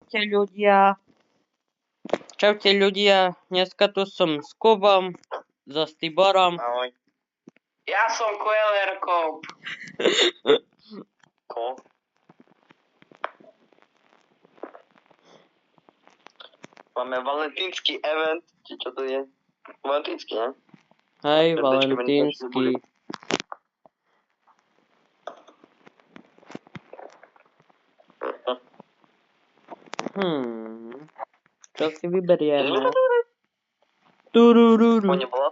Čaute ľudia. Čaute ľudia. Dneska tu som s Kubom, so Stiborom. Ahoj. Ja som Quellerkou. Ko? Máme valentínsky event, či čo to je? Valentínsky, ne? Hej, Srdečko, valentínsky. Čo si vyberieme? Turururu. To nebola?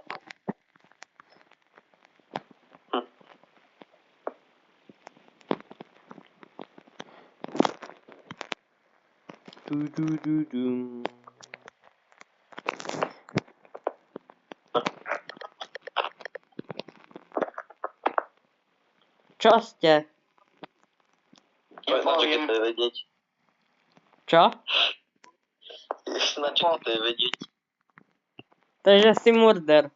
Tudududum. Čo ste? Na čo keď to je vedieť? Čo? Na čo to je vedieť? Takže si murder.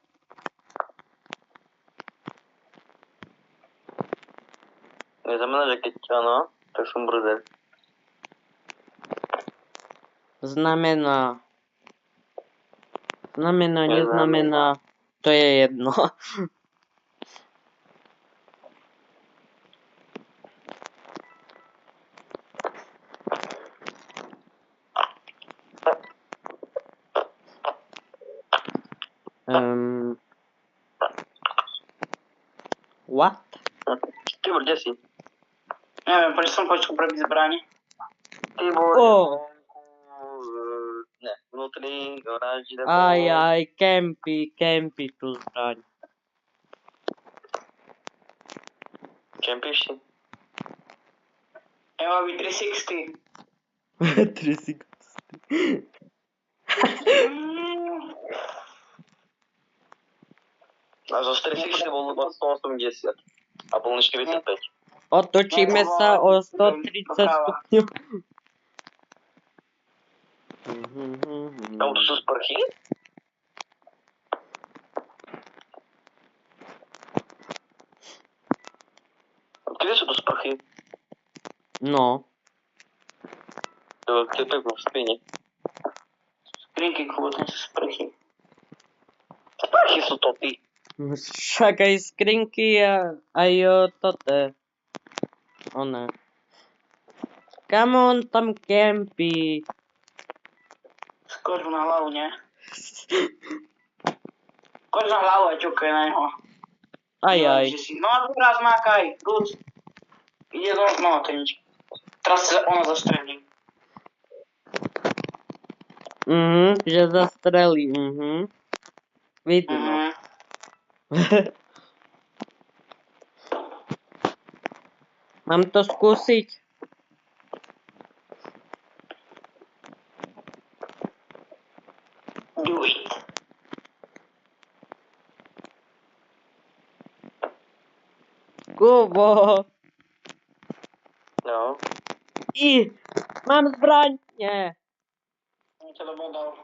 Neznamená, že keď áno, tak som brúder. Znamená. Znamená, Neznamená. neznamená. To je jedno. What? Tibor, kde si? Neviem, prečo som počul prebiť zbrani. Tibor, Oh. ne, vnútri, oranži, Aj, kempy tu zbraň. Čempíš si? Ja mám byť 360. 360. A zo 460 bol 180. A bol 45. Otočíme sa o 130 stupňov. Tam tu sú sprchy? Kde sú tu sprchy? No. To je pekno v spine. Skrinky, Kubo, tam sú sprchy. Sprchy sú to ty. Však aj skrinky a aj toto. One. Come on, tam kempy. Skoč mu na hlavu, nie? Skoč na hlavu a ťukaj na neho. Aj. Že si, no a teraz mákaj, rúc. Ide do, no, to je nič. Teraz sa ona zastrelí. Že zastrelí, Vidno. Mám to skúsiť? Do it. Kubo. No. Mám zbraň. Nie. Čo to bodal?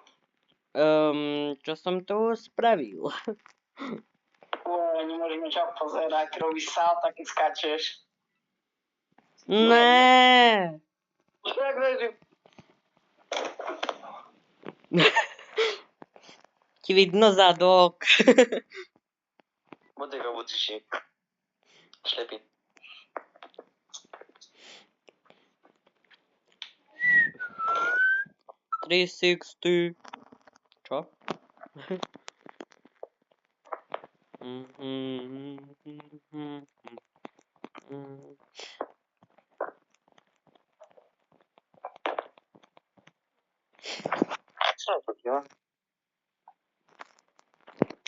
Čo som tu spravil? Nemôžeme ťa pozerať, robíš sál, tak keď skačeš. Né. Ti vidno zadok. Bude robotiši. Šlepí. .360. Čo? Čo to je?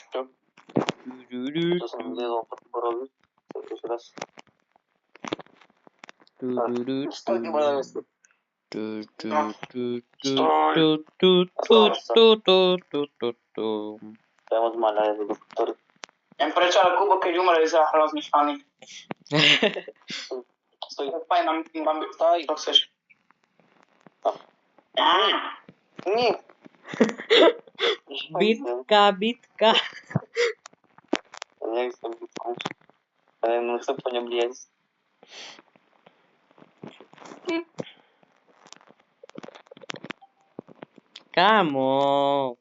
Čo? To som vliezol po Tiborovi. To je ešte raz. Stoj, Tibor, na miesto. To je moc malé, je to doktor. Neviem prečo, ale Kubo, keď umre, vyzerá hrozne funny. Stoj. Fajn, mám byť, to chceš. Nie. Bitka. Nechcem bitku. Nechcem po ňom liesť. Kámo.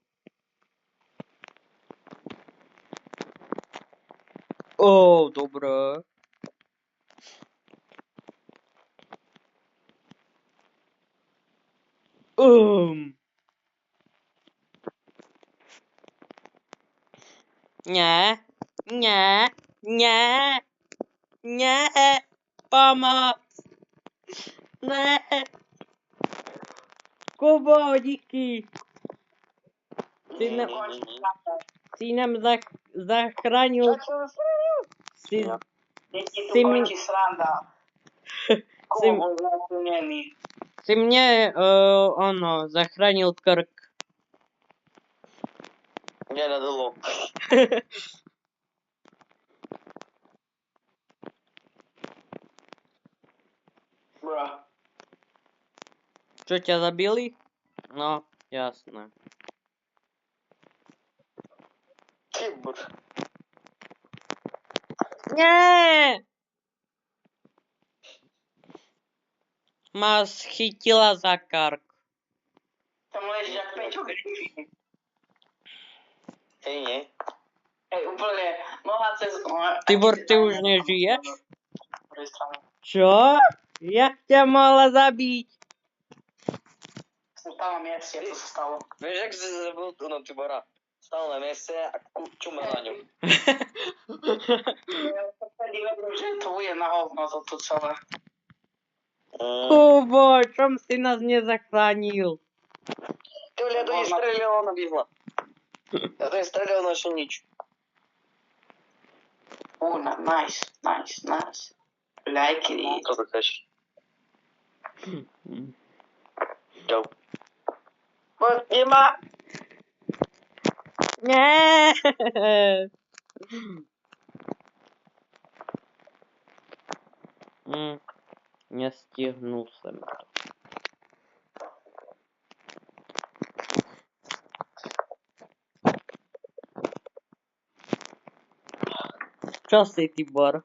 Ó, dobré. Um. Nie. Nie. Nie. Nie. Pomoc. Nie. Kubo, díky. Ty nám zachránil. Ty, Děti tu Jsi mi- končí sranda. Jsi- Kubo, on zapomněný. Ty mě, zachránil krk. Mě nedalo. Bro. Čo ťa zabili? No, jasné. Ty br. Nie! Ma schytila za kark. Tam leží jak Peťo Griffin. Hej, nie? Hej, úplne mohla cez... Tibor, ty už nežiješ? Čo? Jak ťa mohla zabiť? Som tam na mieste, to sa stalo. Vieš, jak si zabil ono Tibora? Stal na mieste a čuma na ňu. Ja som vtedy vedel, že to bude na hovno toto celé. Kubo, čom si nás nezachránil? Ty vole, ja to nie strelilo na bihla. Ja to nie strelilo na še nič. Nice. Like it. Co to chceš? Čau. Nie ma. Nie! Nestihnul jsem to. Čo si, Tibor?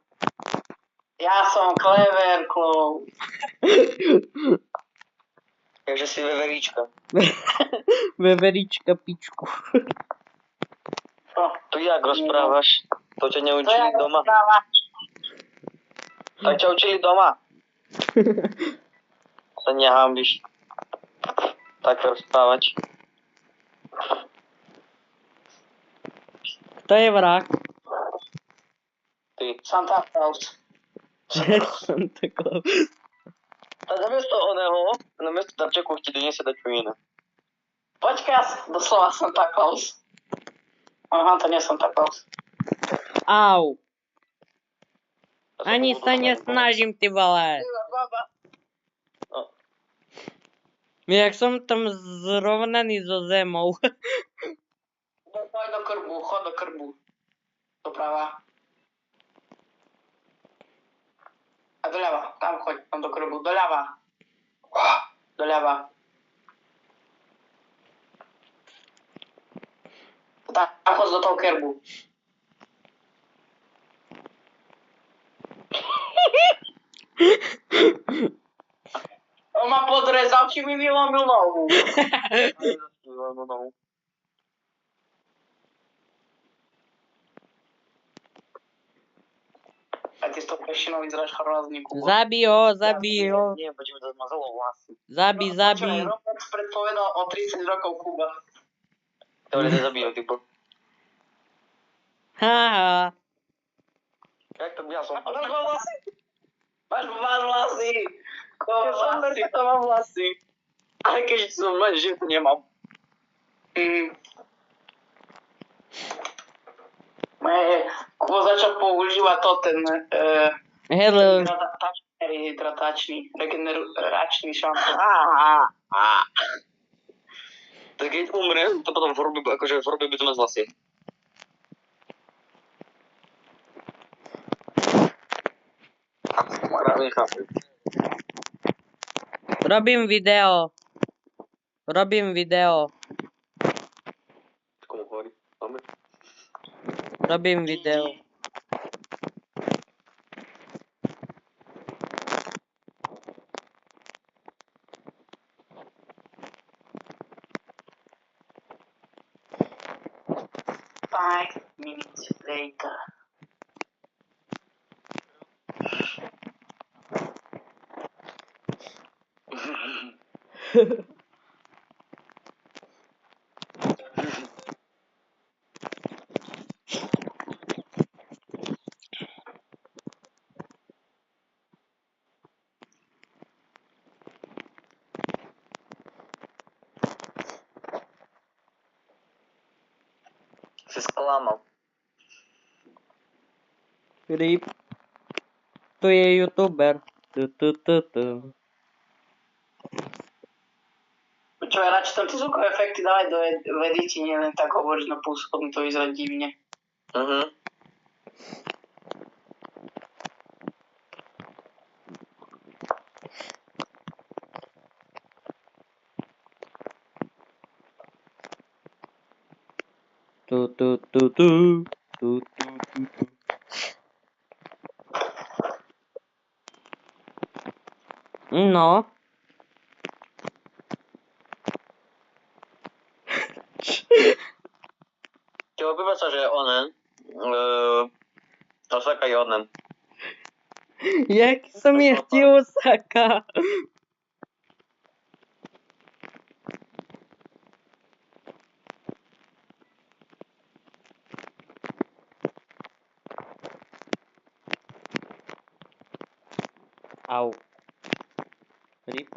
Ja som clever clown. Takže si veverička. Veverička pičku. To jak rozprávaš? To ťa To neučili ja doma? rozprávam. Tak ťa učili doma. Sa nehámbiš. Tak rozprávať. Kto je vrah? Ty. Santa Claus. Santa Claus. Tak namiesto oného, namiesto darčekov ti doniesie dačo iné. Počkaj, doslova Santa Claus. Aha, to nie Santa Claus. Au. Ja sa Ani budú sa snažiť nesnažím, ty vole. Baba. No. Jak som tam zrovnaný so zemou. Poď do krbu, chod do krbu. Doprava. A doľava, tam choď, tam do krbu, doľava. Doľava. Tam chod do toho krbu. On ma podrezal, či mi vylomil nohu. A ty s tou pešinou vyzeráš hrozný, Kubo. Zabij ho, zabij ho. Nie, počuť, to zmazalo vlasy. Zabij, zabij. Roblox predpovedal o 30 rokov Kuba. To ľudia zabijú, typo. Haha. Jak to ja som... Máš vlasy? Máš vlasy. Ja som to mám vlasy. Ale keď som len že to nemám. Kubo začal používať to ten Hello. regeneračný šampón. Tak keď umrem, to potom akože v hrobe by to mať vlasy. Robím video. Robím video. Komu hovorí? Máme? Robím video. 5 minutes later. Si sklamal. Rip. To je youtuber. Tu. Počúvaj, radšej tam tie zvukové efekty dali do editi, nie len tak hovoríš na pulsu, potom to vyzerá divne. Tu. No. Ti obýva sa, že onen. Osaka je onen. Jak som je chtěl Osaka. Au. Rip.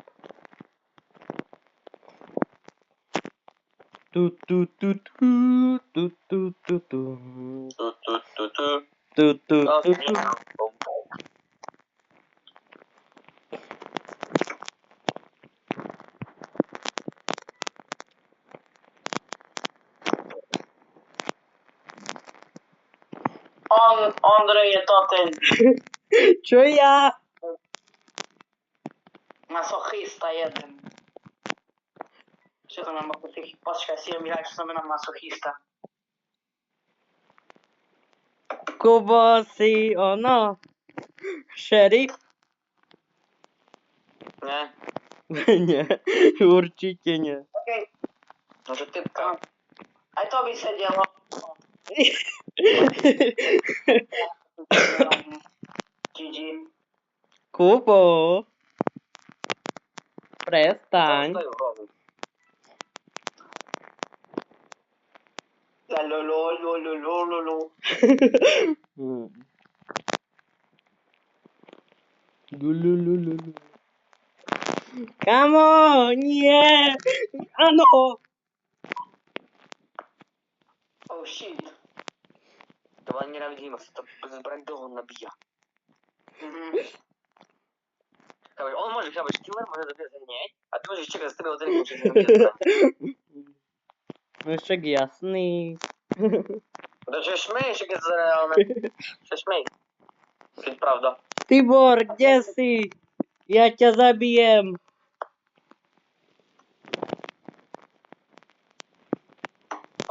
Tu. Ondrej je to ten Čo ja? masochista jeden. Čo to znamená masochista? Počkaj, si mi dať, čo znamená masochista. Kubo si ono. Šerif? Nie? Nie, určite nie. Okej, Może typka. aj to by sedelo. GG. Kubo. Prestaň. Zostajú hromy. La lo lo lo lo lo lo lo. Lulululu. Kamo, nie! Ano! Oh shit. To ani nenávidím, asi to zbraň toho nabíja. Chápeš, on môže, killer môže zabíjať hneď a ty môžeš čakať z tebe od rýchlo, že si nabíja zbraň. No však jasný. Takže šmej, že keď to reálne. Že šmej. Keď pravda. Tibor, kde si? Ja ťa zabijem.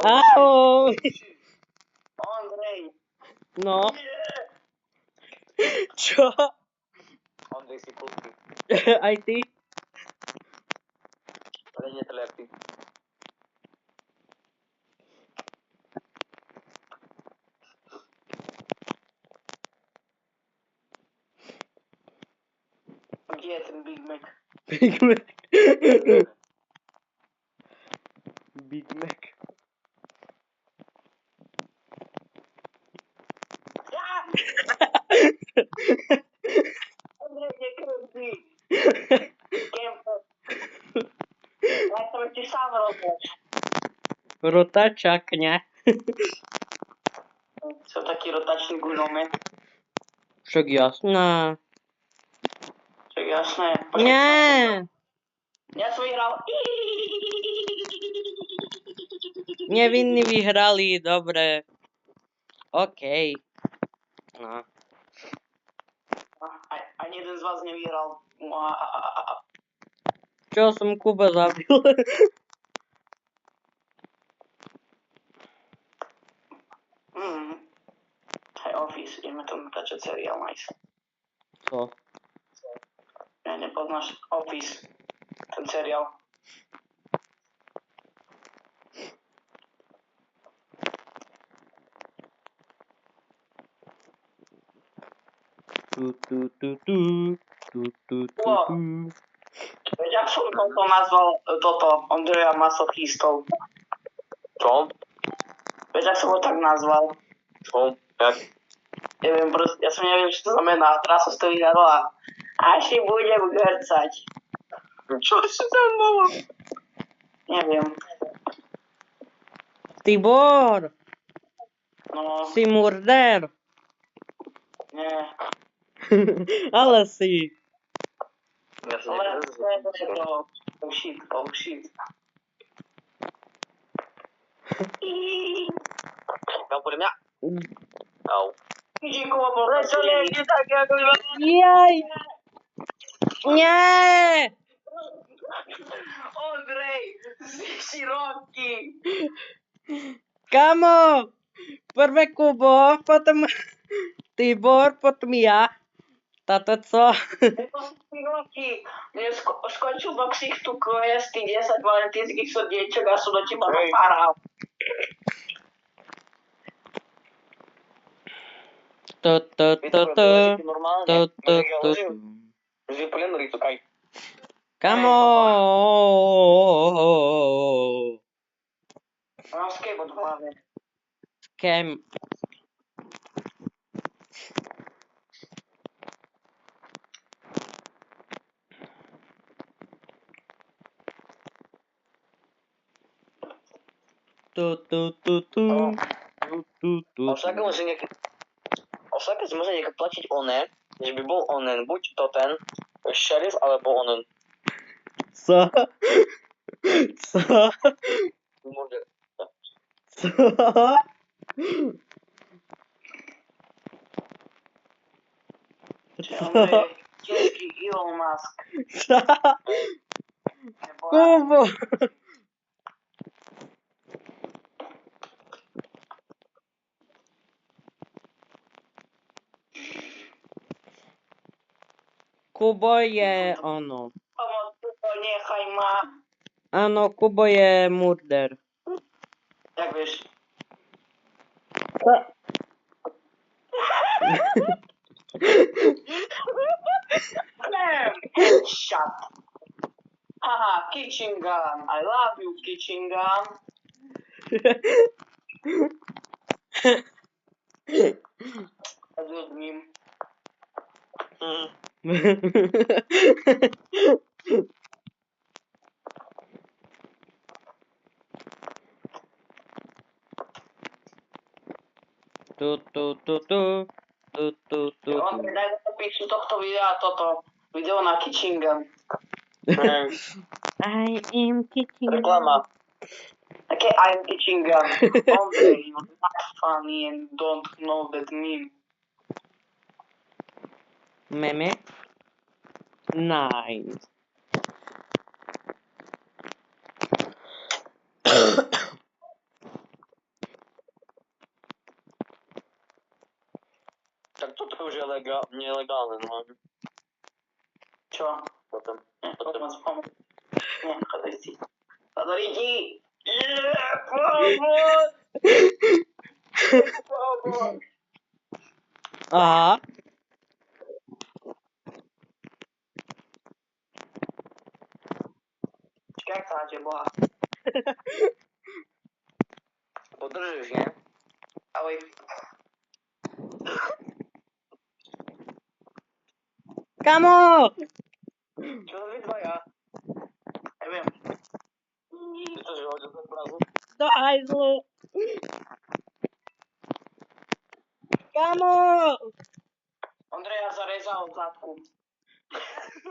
Ahoj. Ondrej. No. Čo? Ondrej si kulky. Aj ty? Ale nie telepy. Kde je ten Big Mac? Big Mac. Big Mac. Ondrej, nekrúti. Kempo. Ja som ti sám rozhodol. Rotačakňa. Som taký rotačný guľomet. Však jasná. Čo jasné. Nie. Ja som vyhral. Nevinní vyhrali, dobre. OK. No. Ani jeden z vás nevyhral. Čo som Kuba zabil? Hej, Office, ideme to natáčať seriál, nice. Co? Ja nepoznáš Office, ten seriál. Wiesz, jak Furką to nazwał to Andrzeja masochistą? Co? Wiesz, jak sobie tak nazwał? Co? Jak? Nie wiem, po prostu, ja sobie nie wiem, czy to zamyna, teraz stoi na rola. A się będziemy gercać. Co się tam mało? Nie wiem, Tibor! no, Si murder! nie. Ale si. Ja sobie Ale nie to... Oh shit. Miał podem ja? Au. Idzie koło portu. nie tak jak... Jej! Nie! Andrzej, środki. Kamo! Prvé Kubo, potom Tibor, potom ja. Tato co? Środki. Skończył do ksichtu quest i 10 walentyńskich serdieczek, a są do ciebie naparał. To. Normalnie. Że polenry tutaj. Kamo! Mam skateboard w głowie. Kem. Osaka może nie płacić one, żeby był onen, budź to ten szeryf albo onen. Co? Co? Może. Co? Andrzej, ciężki Elon Musk. Co? Kubo! Kubo je ono. Pomoc, niechaj ma. Ano, Kubo je murder. Jak wiesz? Shut. Haha, kitchen gun. I love you, kitchen gun. Good meme. Andrzej, daj opisu tohto videa toto. Video na kitchen gun. I am kicking. Reklama. Okay, I'm kitchen gun. Andrzej, you're not funny and don't know that meme. Meme. Nice. Tak to już nielegalne, no. Co? Potem. Nie, potem wspomnę. Nie, Hadesi. Hadoriki! Pomóż! Pomóż! Aha. Czekaj, jak ta cię była? Podrżysz, nie? Oj. Kamo! Co wy dwoja? Ja wiem. Ty też wychodzisz z obrazu? Do hajzlu. Kamo! Andrzeja zarezał w zadku.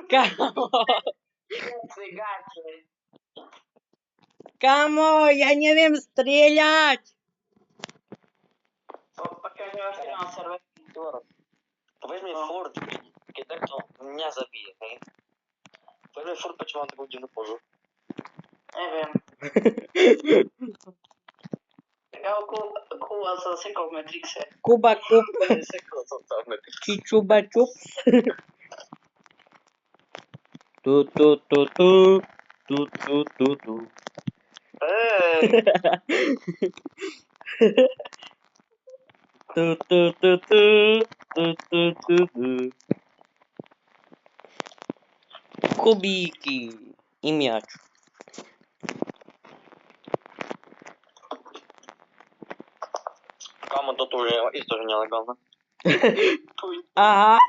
Kamo! Cygacie. Kamo, ja nie wiem strzelać! Pociągnęłaś się na serwer. Powiedz mi Ford, kiedy to mnie zabije, nie? Powiedz mi Ford, почему on tego nie zaporzył. Nie wiem. Czekał kuła zasykał w Matrixie. Kuba kup, Co tam? czuba czups. Tu. Ej! Tu. Kubíky. I miač. Kámo, toto už je isto, že nelegálne. Aha,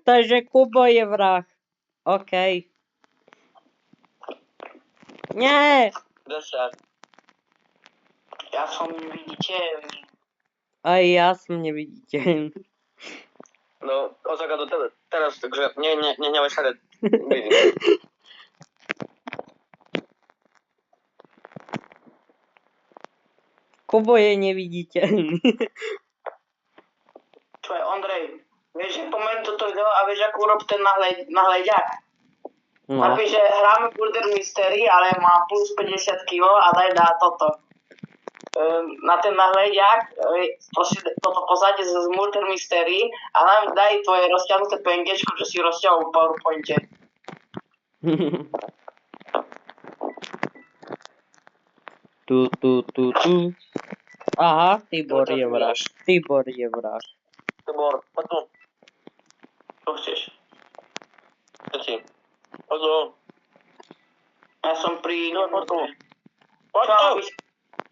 takže Kubo je vrah. OK. Nie, 10. Ja som neviditeľný. aj ja som neviditeľný. No, Osaka do tebe. Teraz, takže nehnevaj sa, vidím. Kubo je neviditeľný. Čo je, Ondrej, vieš, že pomeň toto video a vieš, ako urob ten nahľadiak. No. Napíš, že hráme Murder Mystery, ale má plus 50 kg a dá toto. Na ten nahľadiak, toto pozadie z Murder Mystery a nám daj tvoje rozťahnuté pengečko, čo si rozťahol v PowerPointe. Tu. Aha, Tibor je vrah. Tibor je vrah. Tibor, poď tu. Čo chceš? Poď tu. Ja som pri... Poď tu. Čo,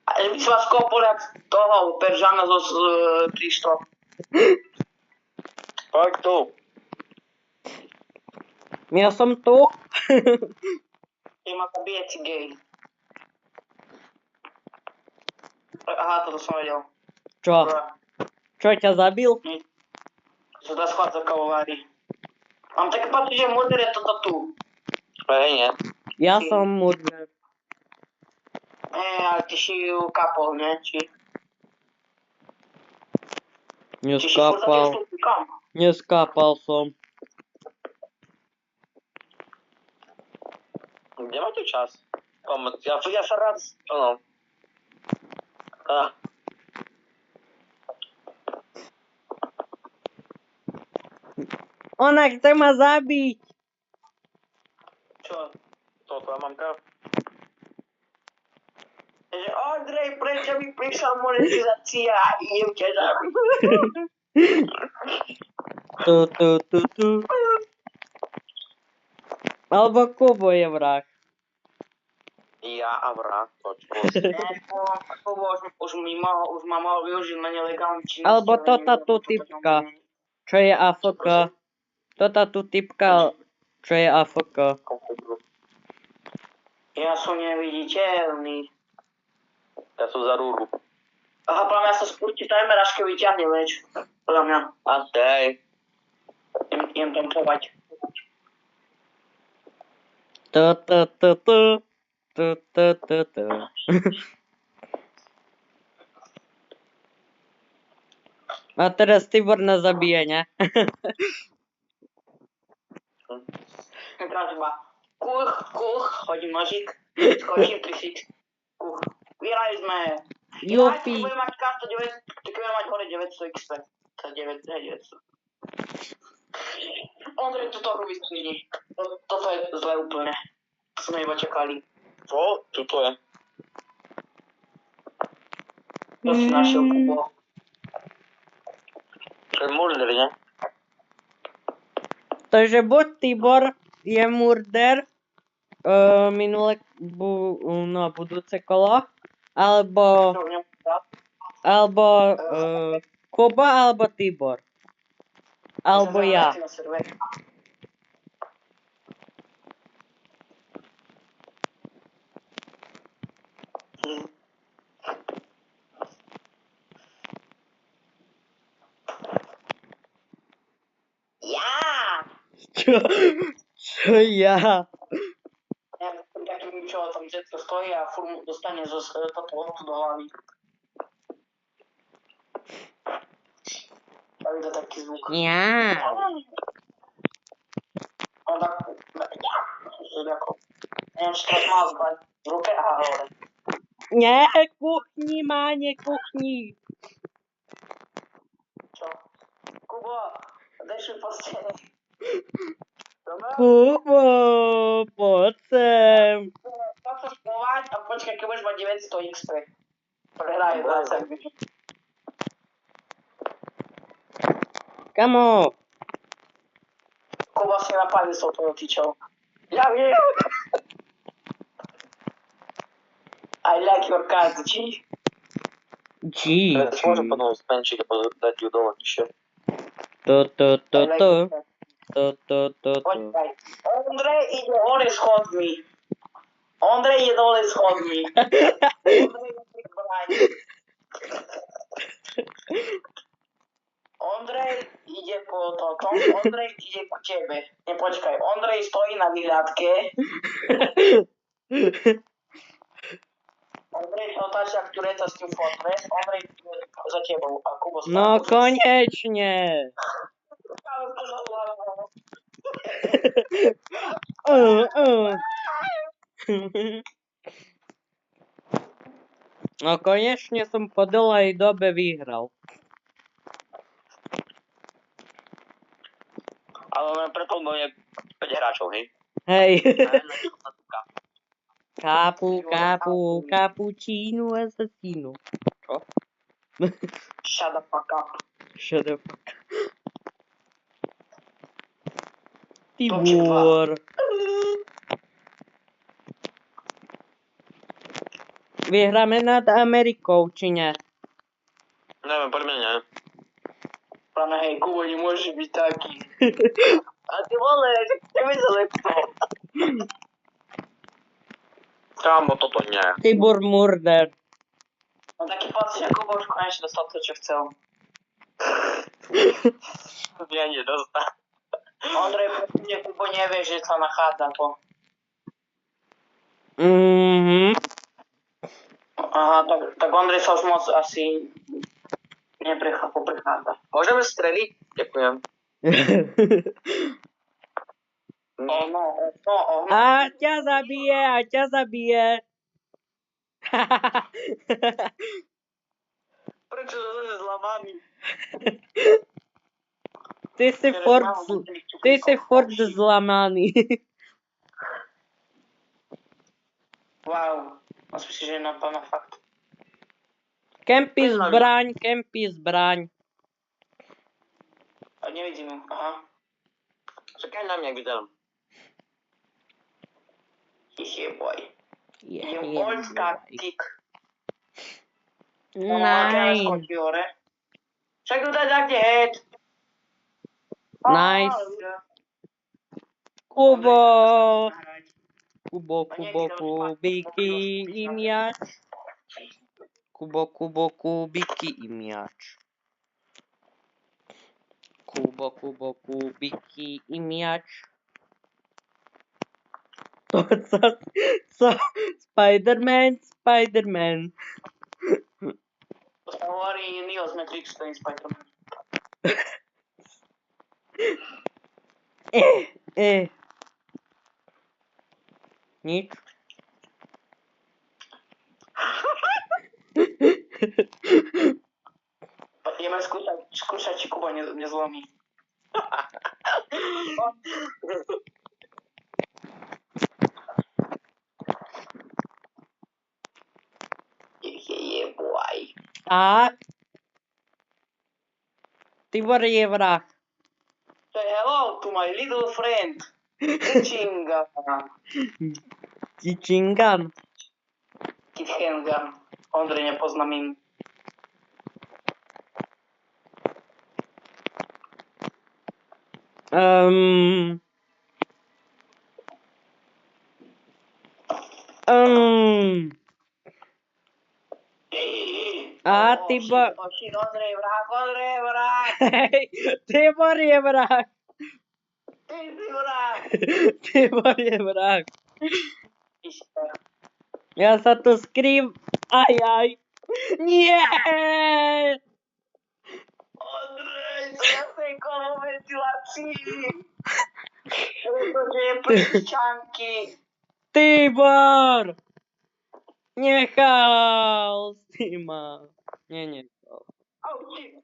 aby si vás kopol jak toho Peržana zo Tristo. Poď tu. Ja som tu. Ty ma zabije, si gej. Aha, toto som vedel. Čo? Čo ťa zabil? Sa dá schvádzať kavovári. Mám také pocit, že Murder je toto tu. Hej, nie. Ja som Murder. Ale ty si ju kapol, ne? Či si furt za tým Neskápal. stúpikom? Neskápal som. Kde máte čas? Ja sa rád... Ono. Ona chce ma zabiť. Čo? To tvoja mamka? Že Ondrej, prečo mi prišla monetizácia a idem ťa zabiť? Tu. Alebo Kubo je vrah. Ja a vrah, počkaj. Už ma mohol využiť na nelegálne činnosti. Alebo tota tu typka, čo je AFK. Tota tu typka, čo je AFK. Ja som neviditeľný. Ja som za rúru. Aha, podľa mňa sa spustí timer, až keď vyťahne meč. Podľa mňa. A tej. Idem tam povať. Tu. A teraz Tibor nás zabije, ne? Teraz iba kuch, hodím nožík, skočím 360. Kuch. Vyhrali sme. Ináč, keď Jupi. budeme mať kartu 900, keď budeme mať hore 900 XP. To je 900. Ondrej, toto robí skrini. Toto je zle úplne. To sme iba čakali. Čo? Čo to je? To si našiel, Kubo. To je Murder, ne? Takže buď Tibor je Murder minule no budúce kolo, alebo Kubo, alebo Tibor. Alebo ja. Čo ja? Ja takým, čo tam všetko stojí a furt mu dostane zo toto lotu do hlavy. A je to taký zvuk. Ja. On tak... Neviem, či teraz mal zbať v ruke a hore. Nie, kuchni, máne, kuchni. Čo? Kubo, daj mi postele. Kubo, poď sem. Chceš povať a počkaj, keď budeš mať 900 XP. Prehraj 20 minút. Kamo. Kuba si napadne s touto tyčou. Ja viem. I like your cat, G. G. Teraz môžem potom zmenšiť a dať ju dole nižšie. To. I like your cat. To. Počkaj. Ondrej ide hore schodmi. Ondrej ide dole schodmi. Ondrej ide pri bráni. Ondrej ide po toto. Ondrej ide ku tebe. Nepočkaj. Ondrej stojí na vyhľadke. Ondrej sa otáča k tureca s tým fotres. Ondrej ide za tebou. A Kubo stále. No konečne. No konečne som po dlhej dobe vyhral. Ale len preto, lebo je 5 hráčov, hej? Hej. A jedna čísla tuka. Cappuccino assassino. Čo? Shut the fuck up. Shut the fuck. Točí dva. Tibor. Vyhráme nad Amerikou, či ne? Neviem, poďme ne. Pane, hej, Kubo, nemôže byť taký. A ty vole, tebe sa lepšie. Kámo, toto nie. Tibor Murder. No taký pocit, že Kubo už konečne dostal to, čo chcel. Ja nedostal. Ondrej, prosím, Kubo nevie, že sa nachádza to. Aha, tak Ondrej sa už moc asi poprechádza. Môžeme streliť? Ďakujem. No. A ťa zabije. Prečo to je zlamaný? Ty si furt zlamaný. Wow, myslím si, že je naplno fakt. Kempy zbraň. A nevidím ju, aha. Čakaj na mňa, videl. Je boj. Idem Yeah, old tactic. Nice. Však tu dať kde head. Nice. Kubo, kubíky i miač. Kubo, kubíky i miač. Kubo, kubíky i miač. To co? Spider-Man. To sa hovorí Neo z Matrix, to je Spider-Man. Nič. Ideme skúšať, či Kuba nezlomí. Je boy. A Tibor je vrah. Say hello to my little friend. Čichingan. Kitchengan. Ondrej, nepoznám im. A Tibor... Ondrej, vrah. Hej, Tibor je vrah. Tibor je vrah. Ja sa tu skrýv... Aj. Nie! Ondrej, to ja tej koloventilácii. Pretože je pršťanky. Tibor! Nechal si ma. Nenechal. Auči.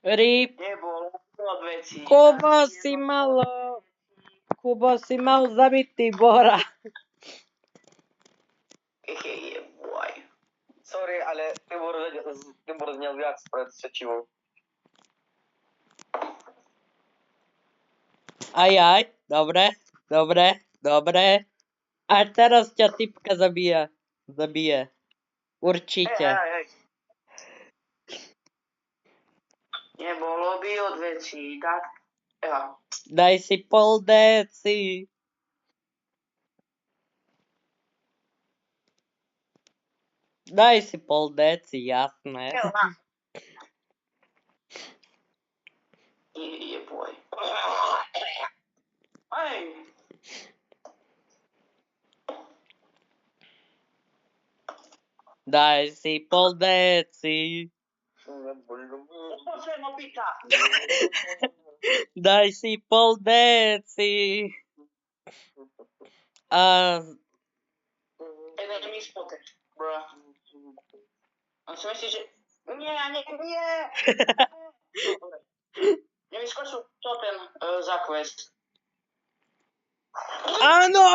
Rip. Nebol, od veci. Kubo si mal zabiť Tibora. Je boy. Sorry, ale Tibor znel viac pred sečivou. Aj, dobre, dobre, dobre. A teraz ťa typka zabije. Určite. Hej. Nebolo by odvečí, tak... Ja. Daj si pol deci. Daj si pol deci, jasné. Je boj. Hej. Daj si pol deci. Poďme ma pýta. Daj si pol deci. A Enemy spotted, bro. On si myslí, že... Nie. Nevyskočil to ten za quest. áno!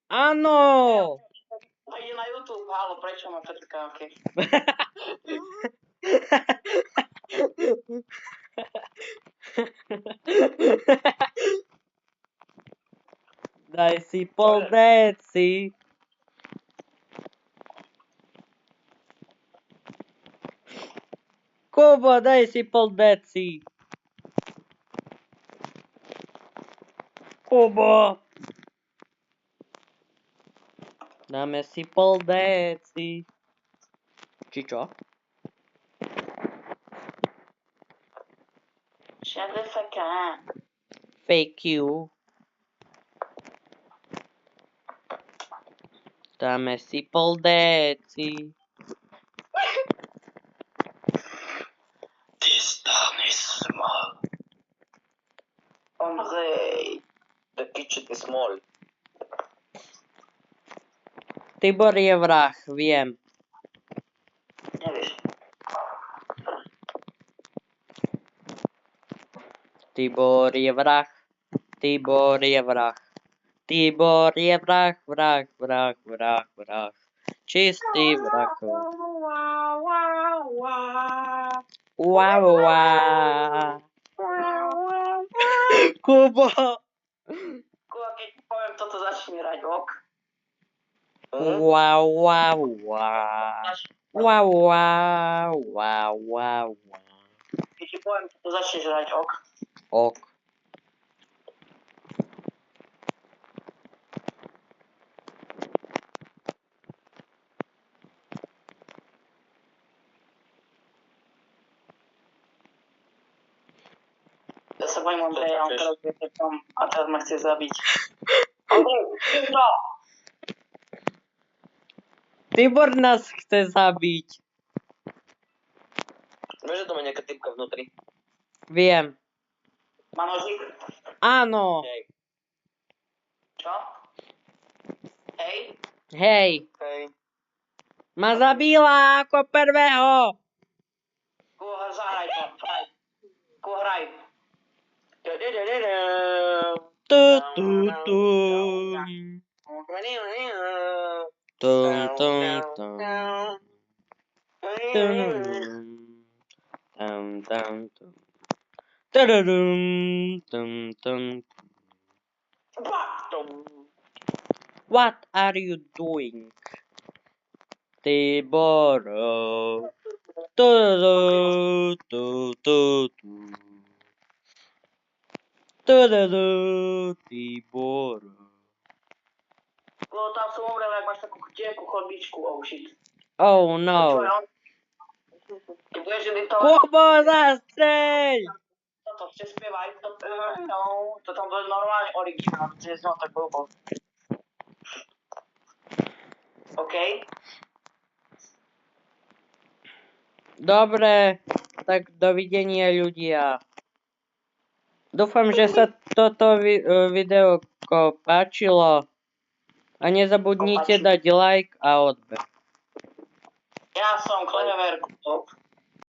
Áno! A ide na YouTube, halo, prečo ma trtká, okej. Daj si pol deci. Kubo, daj si pol deci. Kubo. Dáme si pol deci. Či čo? Shut the fuck up. Fake you. Dáme si pol deci. This town is small. Ondřej. The kitchen is small. Tibor je vrah, viem. Nevieš. Tibor je vrah. Tibor je vrah. Tibor je vrah, vrah. Čistý vrah. Wow. Kubo. Kuba, keď poviem toto, začni hrať ok. Wow. Keď ti poviem toto, začneš hrať ok. Ok. Ja sa bojím Ondreja, on teraz je tam a teraz ma chce zabiť. Ondrej, to! Tibor nás chce zabiť. Vieš, že to má nejaká typka vnútri? Viem. Má nožík? Áno. Hej. Čo? Hej? Hej. Hej. Ma zabila ako prvého. Kuba, zahraj to. Hraj. Kuba, hraj. Tu. What are you doing? Tiboro. Tiboro. Kuba, tam som umrel, ak máš takú tenkú chodbičku. Oh shit. Oh no. Keď budeš editovať... Kubo, zastreľ! Toto přespievaj, to tam bude normálne originál, že som tak blbo. OK? Dobre, tak dovidenia ľudia. Dúfam, že sa toto video páčilo. A nezabudnite dať like a odber. Ja som Klever.